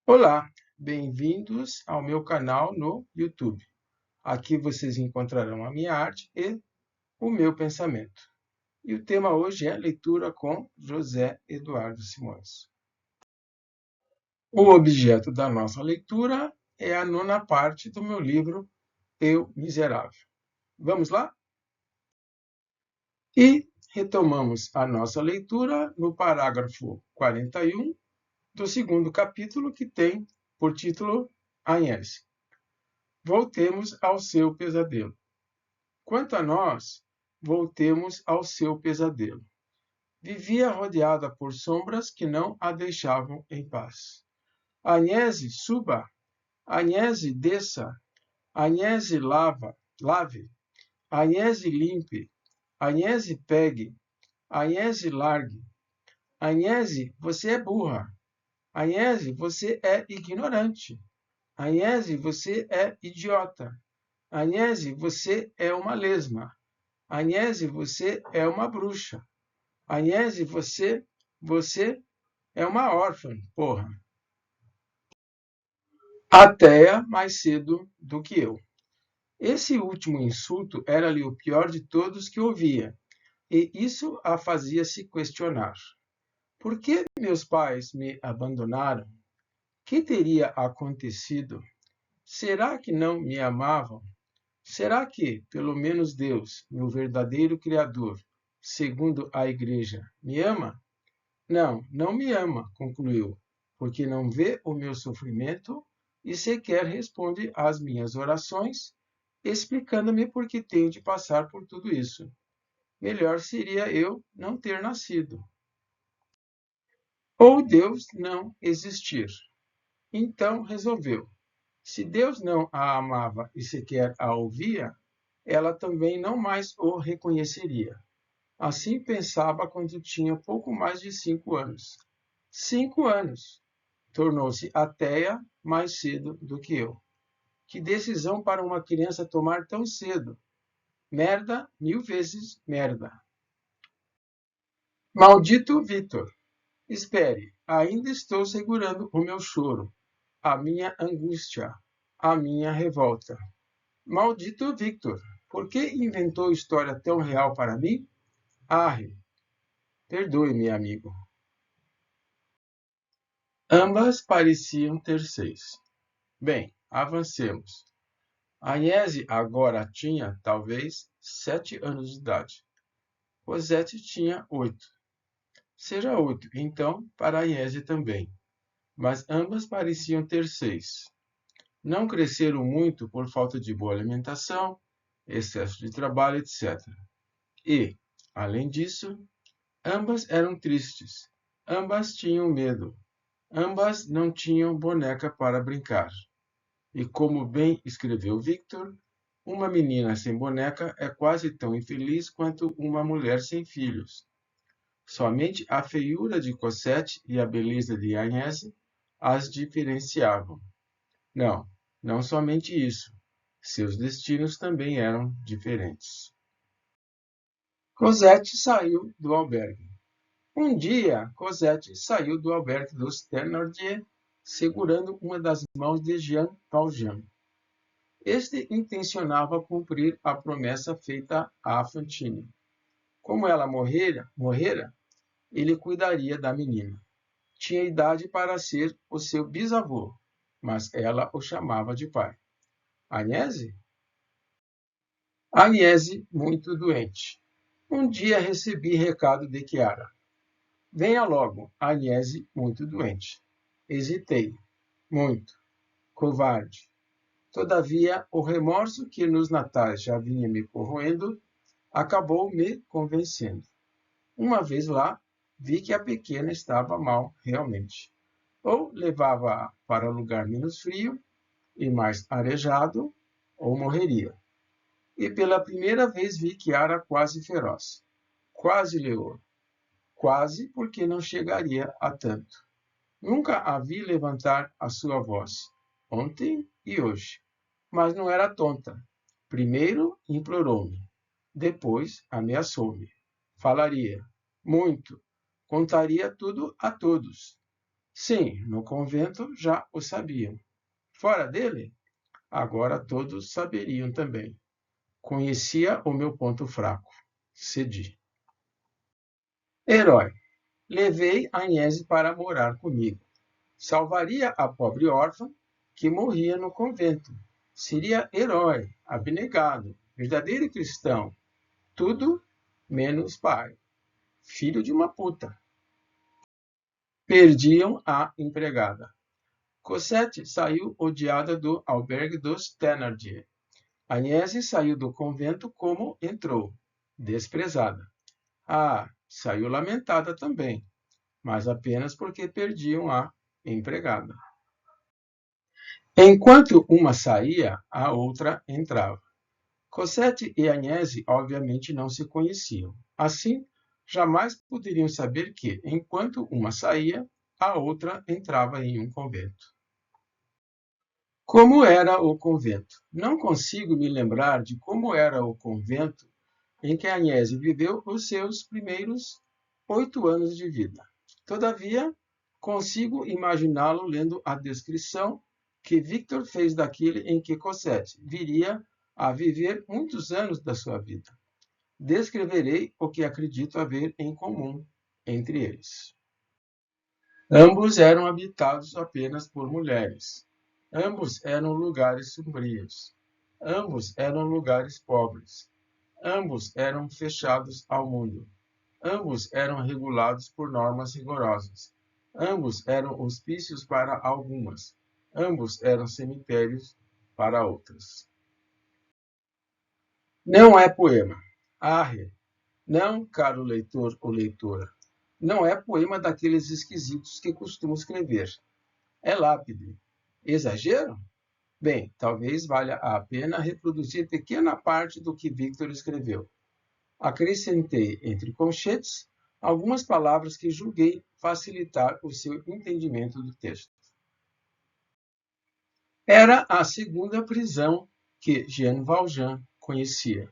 Olá, bem-vindos ao meu canal no YouTube. Aqui vocês encontrarão a minha arte e o meu pensamento. E o tema hoje é leitura com José Eduardo Simões. O objeto da nossa leitura é a nona parte do meu livro Eu Miserável. Vamos lá? E retomamos a nossa leitura no parágrafo 41 do segundo capítulo, que tem por título Agnese. Voltemos ao seu pesadelo. Quanto a nós, voltemos ao seu pesadelo. Vivia rodeada por sombras que não a deixavam em paz. Agnese, suba. Agnese, desça. Agnese, lave. Agnese, limpe. Agnese, pegue. Agnese, largue. Agnese, você é burra. Agnese, você é ignorante. Agnese, você é idiota. Agnese, você é uma lesma. Agnese, você é uma bruxa. Agnese, você é uma órfã, porra. Até mais cedo do que eu. Esse último insulto era-lhe o pior de todos que ouvia, e isso a fazia se questionar. Por que meus pais me abandonaram? Que teria acontecido? Será que não me amavam? Será que, pelo menos Deus, meu verdadeiro Criador, segundo a Igreja, me ama? Não, não me ama, concluiu, porque não vê o meu sofrimento e sequer responde às minhas orações, explicando-me por que tenho de passar por tudo isso. Melhor seria eu não ter nascido. Ou Deus não existir. Então resolveu. Se Deus não a amava e sequer a ouvia, ela também não mais o reconheceria. Assim pensava quando tinha pouco mais de 5 anos. 5 anos! Tornou-se ateia mais cedo do que eu. Que decisão para uma criança tomar tão cedo! Merda, 1000 vezes merda. Maldito Victor! Espere, ainda estou segurando o meu choro, a minha angústia, a minha revolta. Maldito Victor! Por que inventou história tão real para mim? Arre! Perdoe-me, amigo. Ambas pareciam ter 6. Bem, avancemos. Agnese agora tinha, talvez, 7 anos de idade. Cosette tinha 8. Seja 8, então, para Agnese também. Mas ambas pareciam ter 6. Não cresceram muito por falta de boa alimentação, excesso de trabalho, etc. E, além disso, ambas eram tristes. Ambas tinham medo. Ambas não tinham boneca para brincar. E como bem escreveu Victor, uma menina sem boneca é quase tão infeliz quanto uma mulher sem filhos. Somente a feiura de Cosette e a beleza de Agnese as diferenciavam. Não, não somente isso. Seus destinos também eram diferentes. Cosette saiu do albergue. Um dia, Cosette saiu do albergue dos Thénardier, segurando uma das mãos de Jean Valjean. Este intencionava cumprir a promessa feita à Fantine. Como ela morrera, ele cuidaria da menina. Tinha idade para ser o seu bisavô, mas ela o chamava de pai. Agnese? Agnese, muito doente. Um dia recebi recado de Chiara. Venha logo, Agnese, muito doente. Hesitei. Muito. Covarde. Todavia, o remorso que nos natais já vinha me corroendo acabou me convencendo. Uma vez lá, vi que a pequena estava mal realmente. Ou levava-a para lugar menos frio e mais arejado, ou morreria. E pela primeira vez vi Chiara quase feroz, quase leoa, quase porque não chegaria a tanto. Nunca a vi levantar a sua voz, ontem e hoje. Mas não era tonta. Primeiro implorou-me, depois ameaçou-me. Falaria, muito, contaria tudo a todos. Sim, no convento já o sabiam. Fora dele, agora todos saberiam também. Conhecia o meu ponto fraco. Cedi. Herói. Levei Agnese para morar comigo. Salvaria a pobre órfã que morria no convento. Seria herói, abnegado, verdadeiro cristão. Tudo menos pai. Filho de uma puta. Perdiam a empregada. Cosette saiu odiada do albergue dos Thénardier. Agnese saiu do convento como entrou, desprezada. Ah, saiu lamentada também, mas apenas porque perdiam a empregada. Enquanto uma saía, a outra entrava. Cosette e Agnese obviamente não se conheciam. Assim, jamais poderiam saber que, enquanto uma saía, a outra entrava em um convento. Como era o convento? Não consigo me lembrar de como era o convento em que Agnese viveu os seus primeiros 8 anos de vida. Todavia, consigo imaginá-lo lendo a descrição que Victor fez daquele em que Cosette viria a viver muitos anos da sua vida. Descreverei o que acredito haver em comum entre eles. Ambos eram habitados apenas por mulheres. Ambos eram lugares sombrios. Ambos eram lugares pobres. Ambos eram fechados ao mundo. Ambos eram regulados por normas rigorosas. Ambos eram hospícios para algumas. Ambos eram cemitérios para outras. Não é poema. Arre. Não, caro leitor ou leitora. Não é poema daqueles esquisitos que costumo escrever. É lápide. Exagero? Bem, talvez valha a pena reproduzir pequena parte do que Victor escreveu. Acrescentei, entre colchetes, algumas palavras que julguei facilitar o seu entendimento do texto. Era a segunda prisão que Jean Valjean conhecia.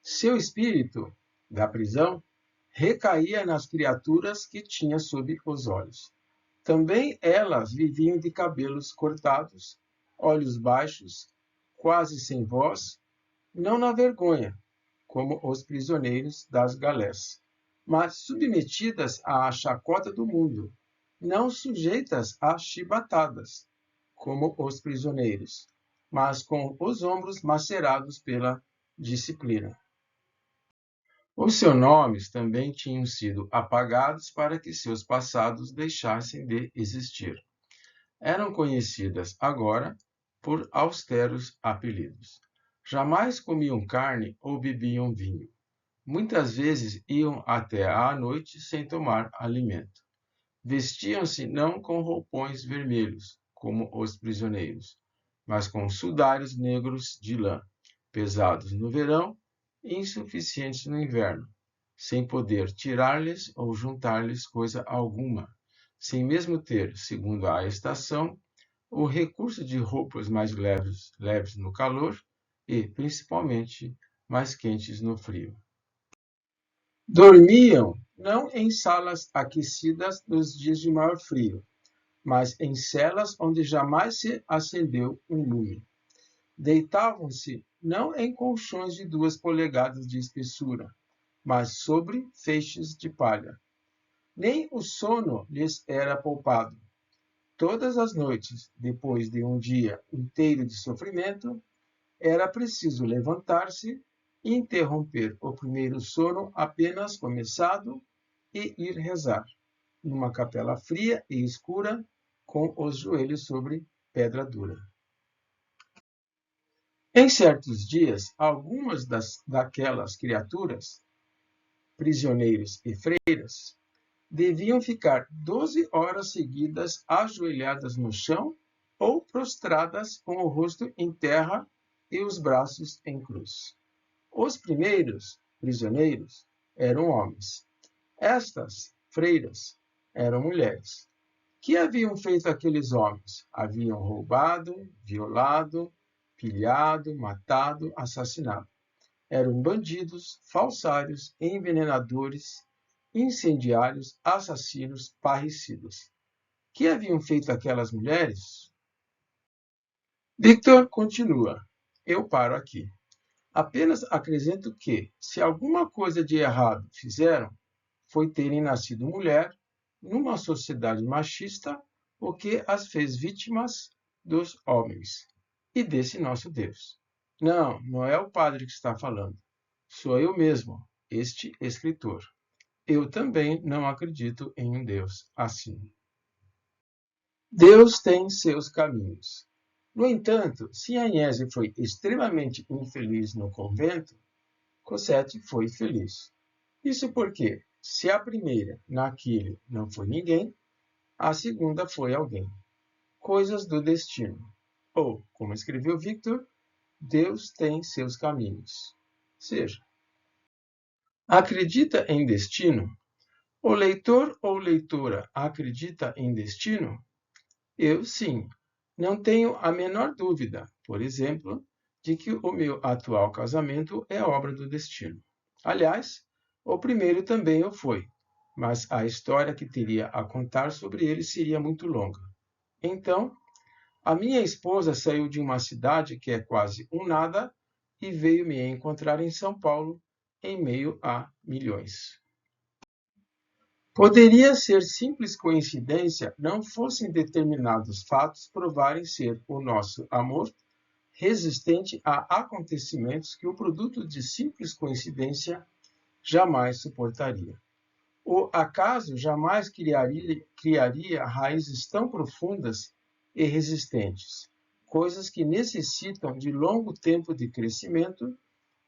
Seu espírito, da prisão, recaía nas criaturas que tinha sob os olhos. Também elas viviam de cabelos cortados, olhos baixos, quase sem voz, não na vergonha, como os prisioneiros das galés, mas submetidas à chacota do mundo, não sujeitas a chibatadas, como os prisioneiros, mas com os ombros macerados pela disciplina. Os seus nomes também tinham sido apagados para que seus passados deixassem de existir. Eram conhecidas agora por austeros apelidos. Jamais comiam carne ou bebiam vinho. Muitas vezes iam até à noite sem tomar alimento. Vestiam-se não com roupões vermelhos, como os prisioneiros, mas com sudários negros de lã, pesados no verão e insuficientes no inverno, sem poder tirar-lhes ou juntar-lhes coisa alguma, sem mesmo ter, segundo a estação, o recurso de roupas mais leves no calor e, principalmente, mais quentes no frio. Dormiam não em salas aquecidas nos dias de maior frio, mas em celas onde jamais se acendeu um lume. Deitavam-se não em colchões de 2 polegadas de espessura, mas sobre feixes de palha. Nem o sono lhes era poupado. Todas as noites, depois de um dia inteiro de sofrimento, era preciso levantar-se e interromper o primeiro sono apenas começado e ir rezar, numa capela fria e escura, com os joelhos sobre pedra dura. Em certos dias, algumas daquelas criaturas, prisioneiros e freiras, deviam ficar 12 horas seguidas ajoelhadas no chão ou prostradas com o rosto em terra e os braços em cruz. Os primeiros prisioneiros eram homens. Estas freiras eram mulheres. Que haviam feito aqueles homens? Haviam roubado, violado, pilhado, matado, assassinado. Eram bandidos, falsários, envenenadores, incendiários, assassinos, parricidas. Que haviam feito aquelas mulheres? Victor continua. Eu paro aqui. Apenas acrescento que, se alguma coisa de errado fizeram, foi terem nascido mulher numa sociedade machista, o que as fez vítimas dos homens e desse nosso Deus. Não, não é o padre que está falando. Sou eu mesmo, este escritor. Eu também não acredito em um Deus assim. Deus tem seus caminhos. No entanto, se Agnese foi extremamente infeliz no convento, Cosette foi feliz. Isso porque, se a primeira, naquele, não foi ninguém, a segunda foi alguém. Coisas do destino. Ou, como escreveu Victor, Deus tem seus caminhos. Seja, acredita em destino? O leitor ou leitora acredita em destino? Eu, sim. Não tenho a menor dúvida, por exemplo, de que o meu atual casamento é obra do destino. Aliás, o primeiro também o foi, mas a história que teria a contar sobre ele seria muito longa. Então, a minha esposa saiu de uma cidade que é quase um nada e veio me encontrar em São Paulo, em meio a milhões. Poderia ser simples coincidência não fossem determinados fatos provarem ser o nosso amor resistente a acontecimentos que o produto de simples coincidência jamais suportaria. O acaso jamais criaria raízes tão profundas e resistentes, coisas que necessitam de longo tempo de crescimento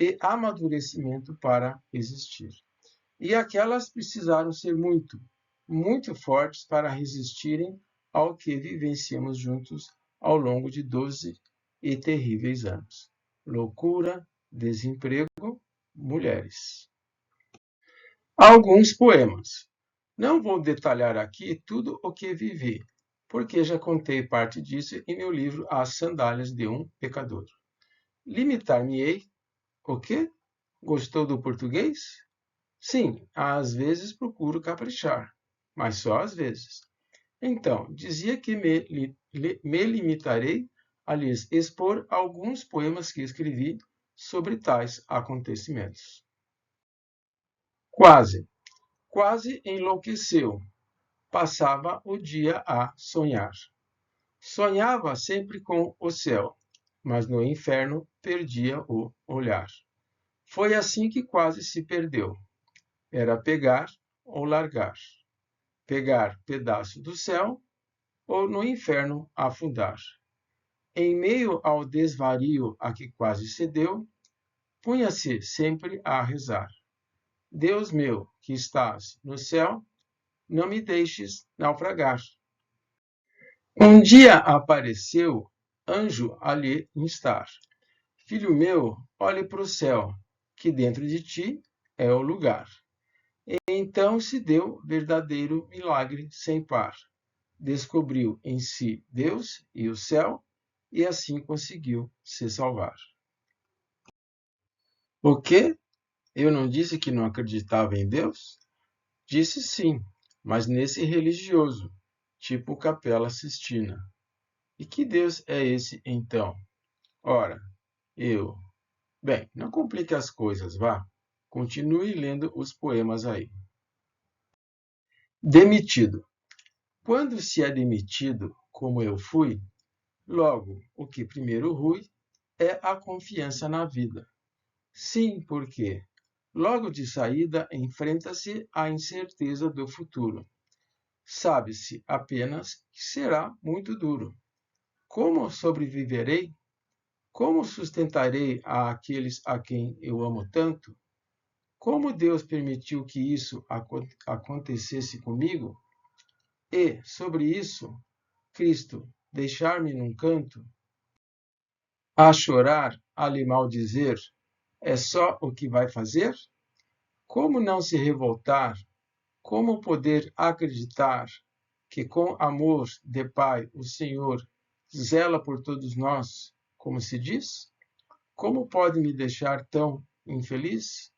e amadurecimento para existir. E aquelas precisaram ser muito, muito fortes para resistirem ao que vivenciamos juntos ao longo de 12 e terríveis anos. Loucura, desemprego, mulheres. Alguns poemas. Não vou detalhar aqui tudo o que vivi, porque já contei parte disso em meu livro As Sandálias de um Pecador. Limitar-me-ei. O quê? Gostou do português? Sim, às vezes procuro caprichar, mas só às vezes. Então, dizia que me limitarei a lhes expor alguns poemas que escrevi sobre tais acontecimentos. Quase enlouqueceu. Passava o dia a sonhar. Sonhava sempre com o céu, mas no inferno perdia o olhar. Foi assim que quase se perdeu. Era pegar ou largar. Pegar pedaço do céu ou no inferno afundar. Em meio ao desvario a que quase cedeu, punha-se sempre a rezar. Deus meu, que estás no céu, não me deixes naufragar. Um dia apareceu anjo a lhe instar. Filho meu, olhe para o céu, que dentro de ti é o lugar. E então se deu verdadeiro milagre sem par. Descobriu em si Deus e o céu, e assim conseguiu se salvar. O quê? Eu não disse que não acreditava em Deus? Disse sim, mas nesse religioso, tipo Capela Sistina. E que Deus é esse, então? Ora, eu. Bem, não complique as coisas, vá. Continue lendo os poemas aí. Demitido. Quando se é demitido, como eu fui, logo o que primeiro rui é a confiança na vida. Sim, porque logo de saída enfrenta-se a incerteza do futuro. Sabe-se apenas que será muito duro. Como sobreviverei? Como sustentarei àqueles a quem eu amo tanto? Como Deus permitiu que isso acontecesse comigo? E, sobre isso, Cristo deixar-me num canto, a chorar, a lhe maldizer, é só o que vai fazer? Como não se revoltar? Como poder acreditar que com amor de Pai o Senhor zela por todos nós, como se diz? Como pode me deixar tão infeliz?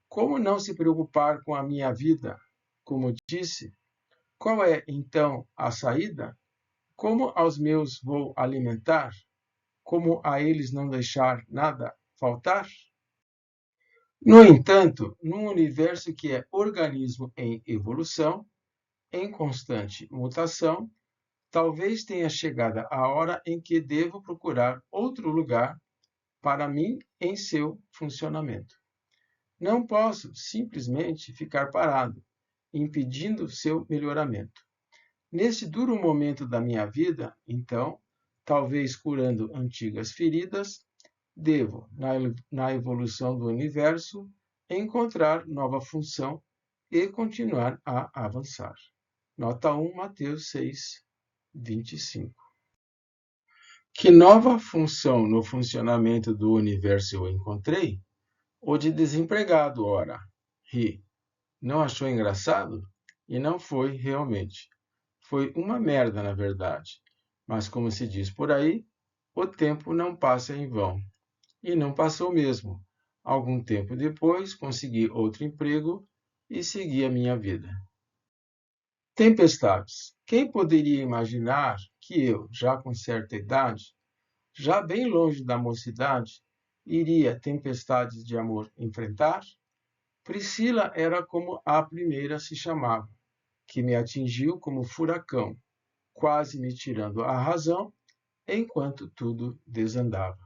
Como não se preocupar com a minha vida, como disse? Qual é, então, a saída? Como aos meus vou alimentar? Como a eles não deixar nada faltar? No entanto, num universo que é organismo em evolução, em constante mutação, talvez tenha chegado a hora em que devo procurar outro lugar para mim em seu funcionamento. Não posso simplesmente ficar parado, impedindo seu melhoramento. Nesse duro momento da minha vida, então, talvez curando antigas feridas, devo, na evolução do universo, encontrar nova função e continuar a avançar. Nota 1, Mateus 6, 25. Que nova função no funcionamento do universo eu encontrei? O de desempregado, ora. Ri. Não achou engraçado? E não foi realmente. Foi uma merda, na verdade. Mas, como se diz por aí, o tempo não passa em vão. E não passou mesmo. Algum tempo depois, consegui outro emprego e segui a minha vida. Tempestades. Quem poderia imaginar que eu, já com certa idade, já bem longe da mocidade, iria tempestades de amor enfrentar? Priscila era como a primeira se chamava, que me atingiu como furacão, quase me tirando a razão, enquanto tudo desandava.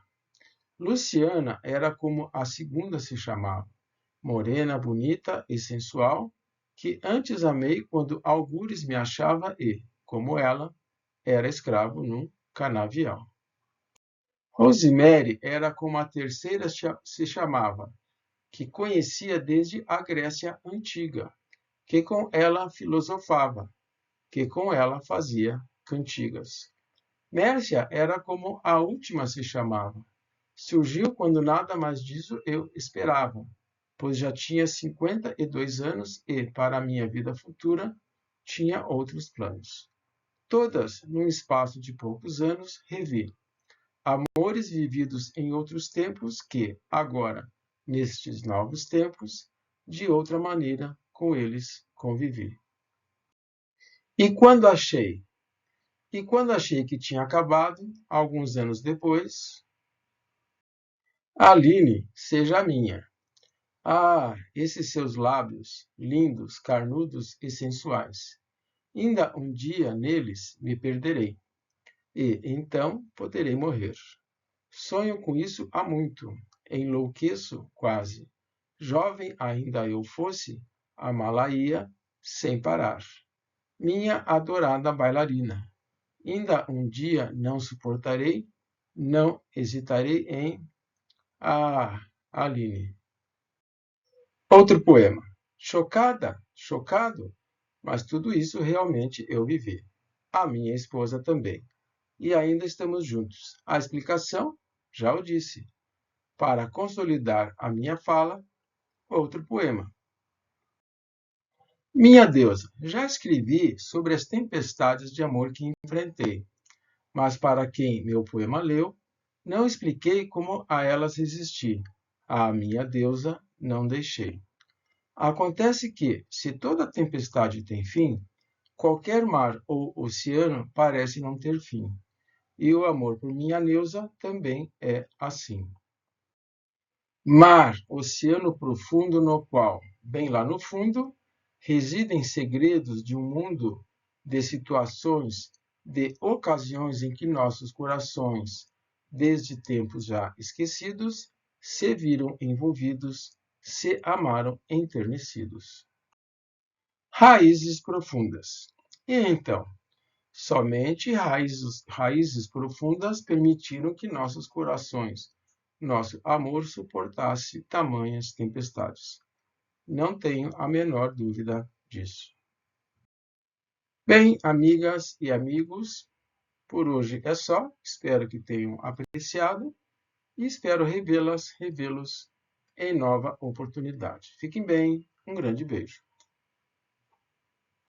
Luciana era como a segunda se chamava, morena, bonita e sensual, que antes amei quando algures me achava e, como ela, era escravo num canavial. Rosemary era como a terceira se chamava, que conhecia desde a Grécia Antiga, que com ela filosofava, que com ela fazia cantigas. Mércia era como a última se chamava. Surgiu quando nada mais disso eu esperava, pois já tinha 52 anos e, para a minha vida futura, tinha outros planos. Todas, num espaço de poucos anos, revi. Amores vividos em outros tempos que, agora, nestes novos tempos, de outra maneira com eles convivi. E quando achei que tinha acabado, alguns anos depois, Aline, seja minha. Ah, esses seus lábios, lindos, carnudos e sensuais. Ainda um dia neles me perderei, e então poderei morrer. Sonho com isso há muito, enlouqueço quase. Jovem ainda eu fosse, amá-la-ia sem parar. Minha adorada bailarina. Ainda um dia não suportarei, não hesitarei em... Ah, Aline. Outro poema. Chocada, chocado, mas tudo isso realmente eu vivi. A minha esposa também. E ainda estamos juntos. A explicação, já o disse. Para consolidar a minha fala, outro poema. Minha deusa, já escrevi sobre as tempestades de amor que enfrentei, mas para quem meu poema leu, não expliquei como a elas resisti. A minha deusa não deixei. Acontece que, se toda tempestade tem fim, qualquer mar ou oceano parece não ter fim. E o amor por minha Neuza também é assim. Mar, oceano profundo no qual, bem lá no fundo, residem segredos de um mundo de situações, de ocasiões em que nossos corações, desde tempos já esquecidos, se viram envolvidos, se amaram enternecidos. Raízes profundas. E então, somente raízes profundas permitiram que nossos corações, nosso amor suportasse tamanhas tempestades. Não tenho a menor dúvida disso. Bem, amigas e amigos, por hoje é só. Espero que tenham apreciado e espero revê-los em nova oportunidade. Fiquem bem, um grande beijo.